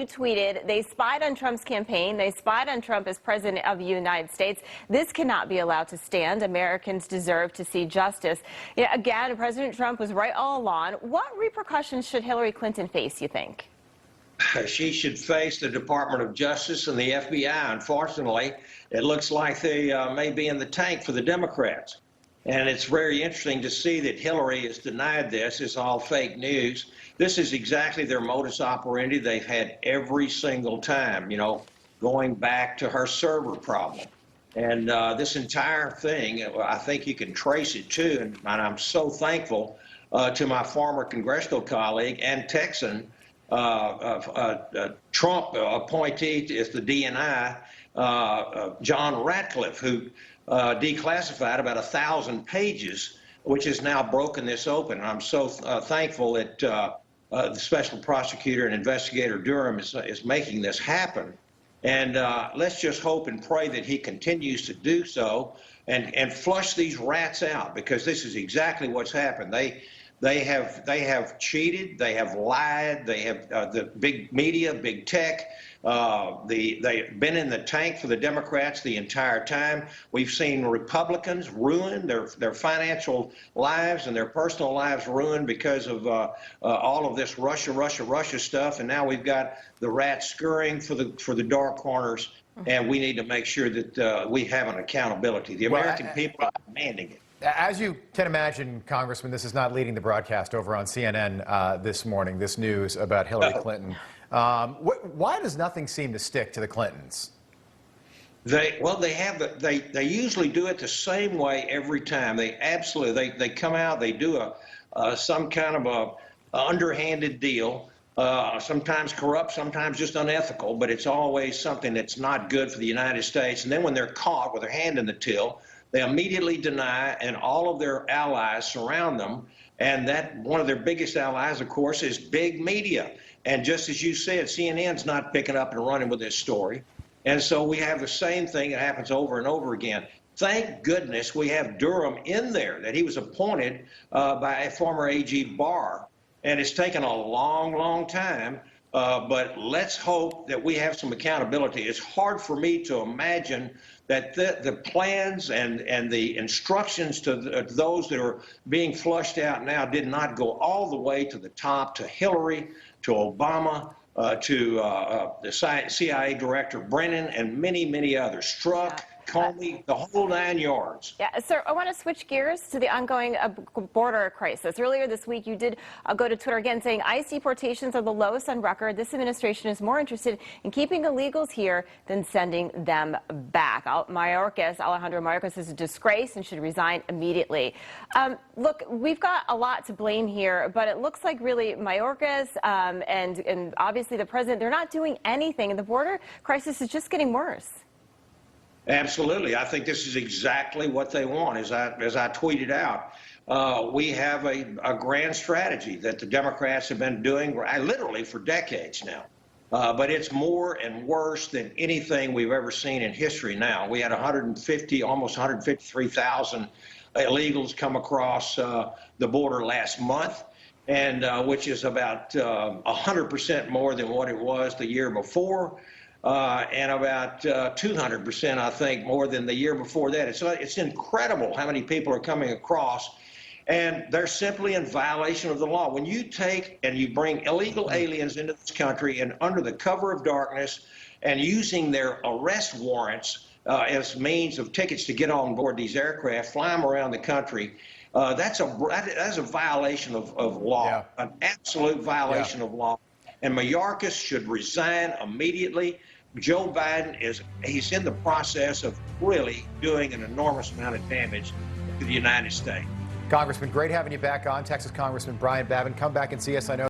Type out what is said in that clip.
you tweeted, they spied on Trump's campaign. They spied on Trump as president of the United States. This cannot be allowed to stand. Americans deserve to see justice. Yeah, again, President Trump was right all along. What repercussions should Hillary Clinton face, you think? She should face the Department of Justice and the FBI. Unfortunately, it looks like they may be in the tank for the Democrats. And it's very interesting to see that Hillary has denied this. It's all fake news. This is exactly their modus operandi they've had every single time, going back to her server problem. And this entire thing, I think you can trace it too. And I'm so thankful to my former congressional colleague and Texan, Trump appointee is the DNI, John Ratcliffe, who declassified about 1,000 pages, which has now broken this open. And I'm so thankful that the special prosecutor and investigator Durham is making this happen. And let's just hope and pray that he continues to do so and flush these rats out, because this is exactly what's happened. They have cheated. They have lied. They have the big media, big tech. They've been in the tank for the Democrats the entire time. We've seen Republicans ruin their financial lives and their personal lives ruined because of all of this Russia stuff. And now we've got the rats scurrying for the dark corners. And we need to make sure that we have an accountability. The American people are demanding it. As you can imagine, Congressman, this is not leading the broadcast over on CNN this morning, this news about Hillary Clinton. Why does nothing seem to stick to the Clintons? They usually do it the same way every time. They come out, they do some kind of a underhanded deal, sometimes corrupt, sometimes just unethical, but it's always something that's not good for the United States. And then when they're caught with their hand in the till, they immediately deny, and all of their allies surround them. And that one of their biggest allies, of course, is big media. And just as you said, CNN's not picking up and running with this story. And so we have the same thing that happens over and over again. Thank goodness we have Durham in there, that he was appointed by a former AG Barr. And it's taken a long, long time. But let's hope that we have some accountability. It's hard for me to imagine that the plans and the instructions to those that are being flushed out now did not go all the way to the top, to Hillary, to Obama, to the CIA Director Brennan, and many, many others. Strzok, Comey, the whole 9 yards. Yeah, sir, I want to switch gears to the ongoing border crisis. Earlier this week, you did go to Twitter again saying ICE deportations are the lowest on record. This administration is more interested in keeping illegals here than sending them back. Alejandro Mayorkas is a disgrace and should resign immediately. Look, we've got a lot to blame here, but it looks like really Mayorkas and obviously the president, they're not doing anything, and the border crisis is just getting worse. Absolutely. I think this is exactly what they want. As I tweeted out, we have a grand strategy that the Democrats have been doing literally for decades now. But it's more and worse than anything we've ever seen in history now. We had almost 153,000 illegals come across the border last month, and which is about 100% more than what it was the year before. And about 200%, I think, more than the year before that. It's incredible how many people are coming across, and they're simply in violation of the law. When you take and you bring illegal aliens into this country and under the cover of darkness and using their arrest warrants as means of tickets to get on board these aircraft, fly them around the country, that's a violation of law, an absolute violation of law. And Mayorkas should resign immediately. Joe Biden he's in the process of really doing an enormous amount of damage to the United States. Congressman, great having you back on. Texas Congressman Brian Babin, come back and see us. I know